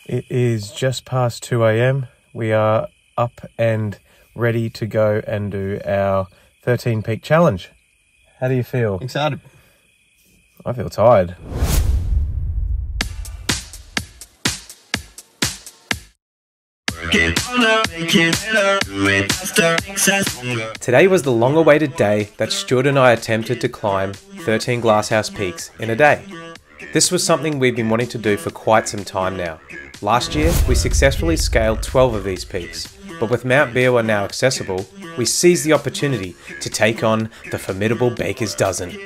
It is just past 2 a.m. We are up and ready to go and do our 13 peak challenge. How do you feel? Excited. I feel tired. Today was the long-awaited day that Stuart and I attempted to climb 13 glasshouse peaks in a day. This was something we've been wanting to do for quite some time now. Last year, we successfully scaled 12 of these peaks, but with Mount Beerwah now accessible, we seized the opportunity to take on the formidable Baker's Dozen.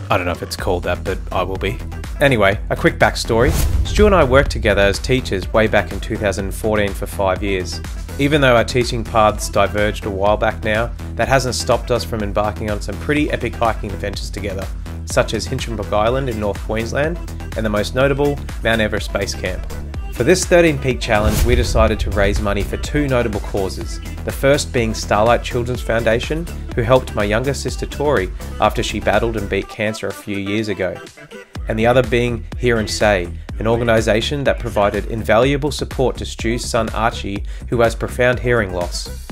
I don't know if it's called that, but I will be. Anyway, a quick backstory. Stu and I worked together as teachers way back in 2014 for 5 years. Even though our teaching paths diverged a while back now, that hasn't stopped us from embarking on some pretty epic hiking adventures together, such as Hinchinbrook Island in North Queensland, and the most notable, Mount Everest Base Camp. For this 13 peak challenge, we decided to raise money for two notable causes. The first being Starlight Children's Foundation, who helped my younger sister Tori after she battled and beat cancer a few years ago. And the other being Hear and Say, an organisation that provided invaluable support to Stu's son Archie, who has profound hearing loss.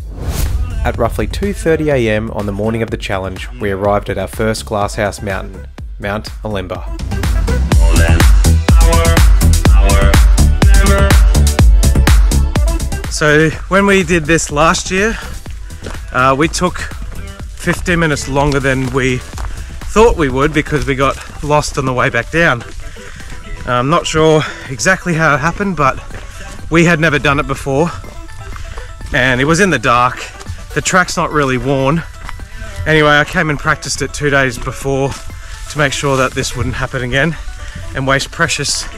At roughly 2:30 a.m. on the morning of the challenge, we arrived at our first glasshouse mountain, Mount Elimbah. So when we did this last year, we took 15 minutes longer than we thought we would because we got lost on the way back down. I'm not sure exactly how it happened, but we had never done it before and it was in the dark. The track's not really worn. Anyway, I came and practiced it 2 days before to make sure that this wouldn't happen again and waste precious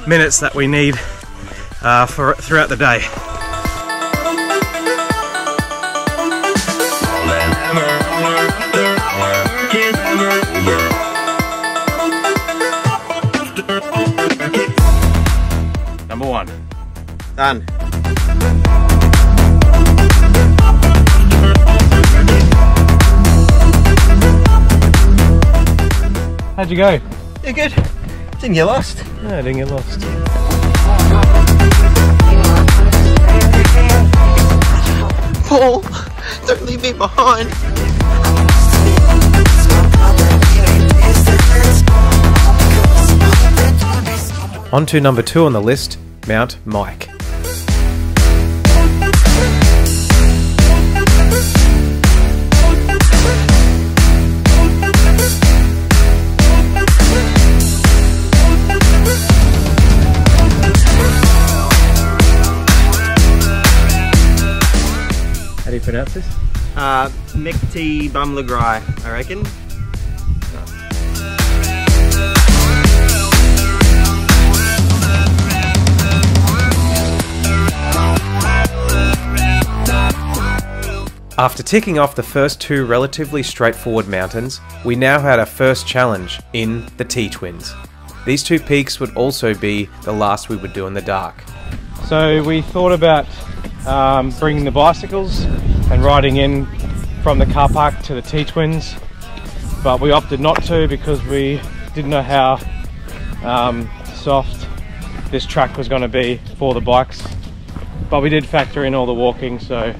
minutes that we need throughout the day. Number 1. Done. How'd you go? Yeah, good. Didn't get lost. No, I didn't get lost. Paul, don't leave me behind. On to number 2 on the list, Mount Mike. How do you pronounce this? Miketeebumulgrai, I reckon. After ticking off the first 2 relatively straightforward mountains, we now had our first challenge in the T-Twins. These 2 peaks would also be the last we would do in the dark. So we thought about bringing the bicycles and riding in from the car park to the T-Twins, but we opted not to because we didn't know how soft this track was going to be for the bikes, but we did factor in all the walking, so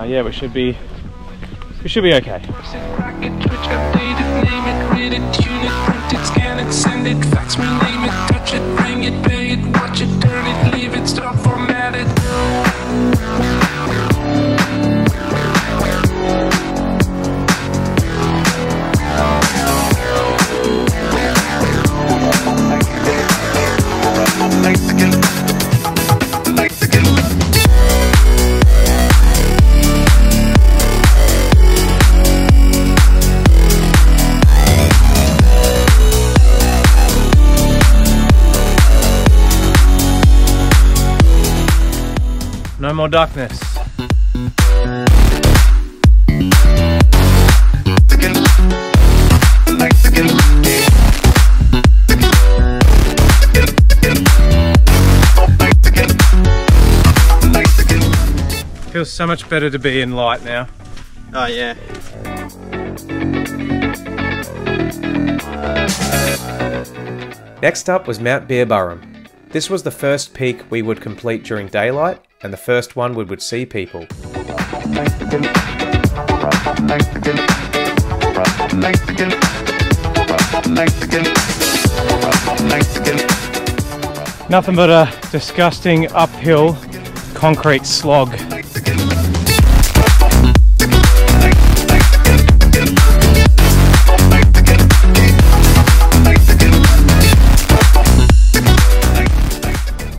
yeah, we should be okay. No more darkness. Feels so much better to be in light now. Oh yeah. Next up was Mount Beerwah. This was the first peak we would complete during daylight, and the first one we would see people. Nothing but a disgusting uphill concrete slog.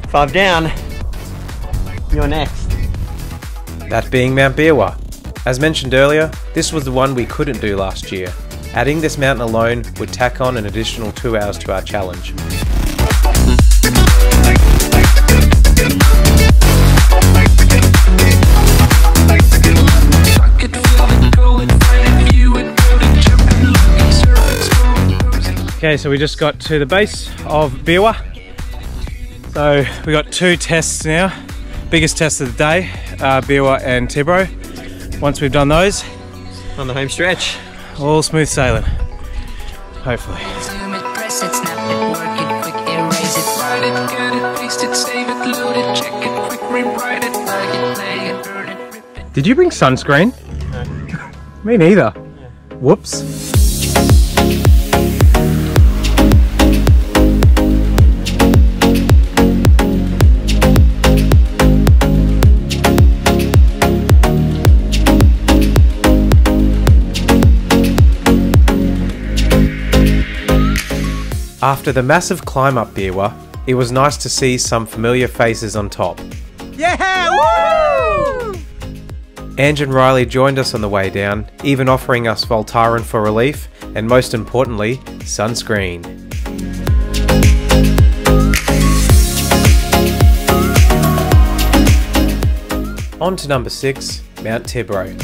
Five down. You're next. That being Mount Beerwah. As mentioned earlier, this was the one we couldn't do last year. Adding this mountain alone would tack on an additional 2 hours to our challenge. Okay, so we just got to the base of Beerwah. So we got 2 tests now. Biggest test of the day, Beerwah and Tibro. Once we've done those, On the home stretch. all smooth sailing, hopefully. Did you bring sunscreen? No. Me neither. Whoops. After the massive climb up Beerwah, it was nice to see some familiar faces on top. Yeah! Woo! Ange and Riley joined us on the way down, even offering us Voltaren for relief, and most importantly, sunscreen. On to number 6, Mount Tibro.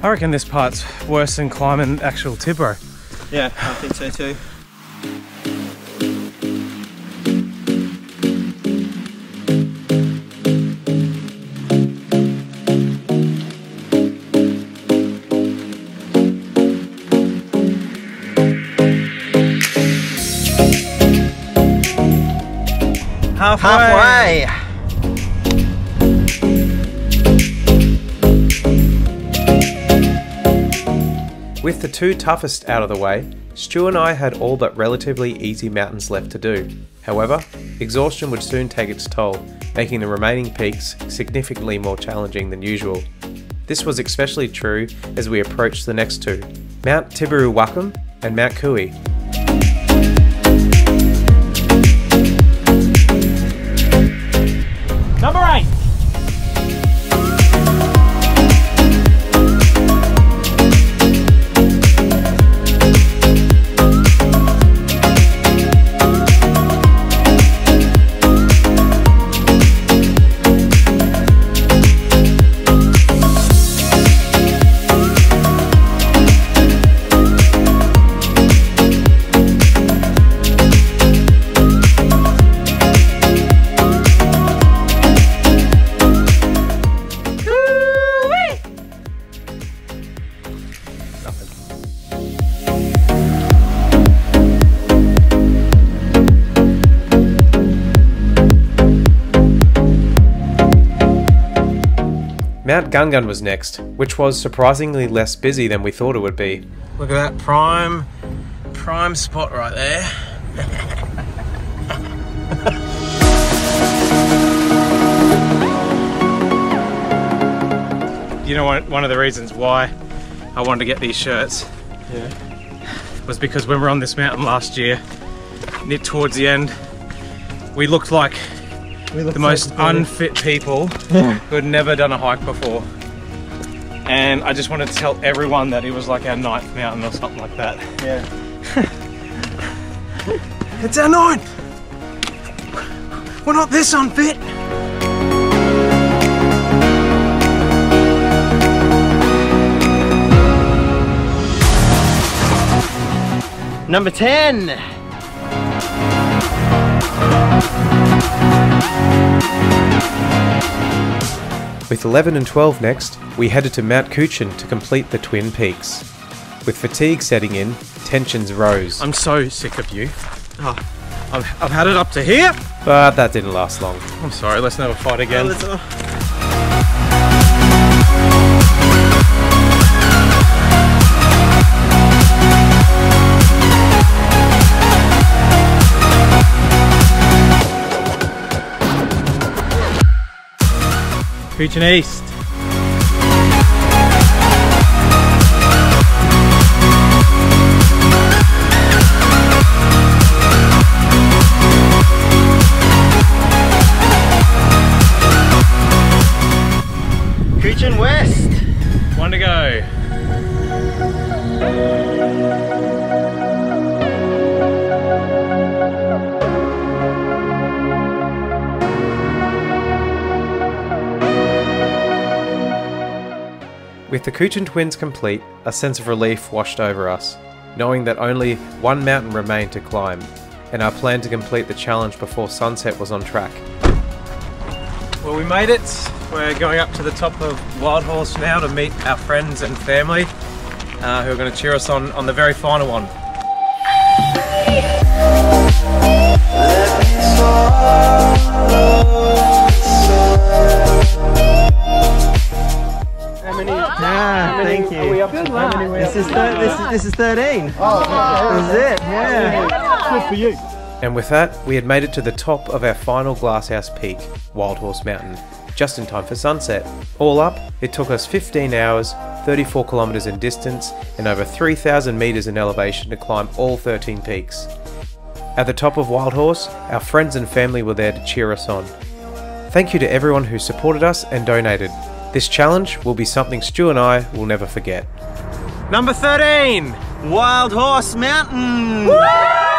I reckon this part's worse than climbing actual Tibro. Yeah, I think so too. Halfway. With the 2 toughest out of the way, Stu and I had all but relatively easy mountains left to do. However, exhaustion would soon take its toll, making the remaining peaks significantly more challenging than usual. This was especially true as we approached the next 2, Mount Tiburuwakam and Mount Kui. Number 8. Mount Gungun was next, which was surprisingly less busy than we thought it would be. Look at that prime spot right there. You know, one of the reasons why I wanted to get these shirts was because when we were on this mountain last year, near towards the end, we looked like the most unfit people who had never done a hike before. And I just wanted to tell everyone that it was like our 9th mountain or something like that. Yeah. It's our 9th! We're not this unfit! Number 10. With 11 and 12 next, we headed to Mount Beerwah to complete the Twin Peaks. With fatigue setting in, tensions rose. I'm so sick of you. Oh, I've had it up to here. But that didn't last long. I'm sorry, let's never fight again. Preaching east. Preaching west. One to go. With the Beerwah Twins complete, a sense of relief washed over us, knowing that only one mountain remained to climb, and our plan to complete the challenge before sunset was on track. Well, we made it. We're going up to the top of Wild Horse now to meet our friends and family who are going to cheer us on the very final one. Thank you. Good one. This is 13. Oh, this is it. Yeah. Good for you. And with that, we had made it to the top of our final glasshouse peak, Wild Horse Mountain, just in time for sunset. All up, it took us 15 hours, 34 kilometers in distance, and over 3,000 meters in elevation to climb all 13 peaks. At the top of Wild Horse, our friends and family were there to cheer us on. Thank you to everyone who supported us and donated. This challenge will be something Stu and I will never forget. Number 13! Wild Horse Mountain. Woo!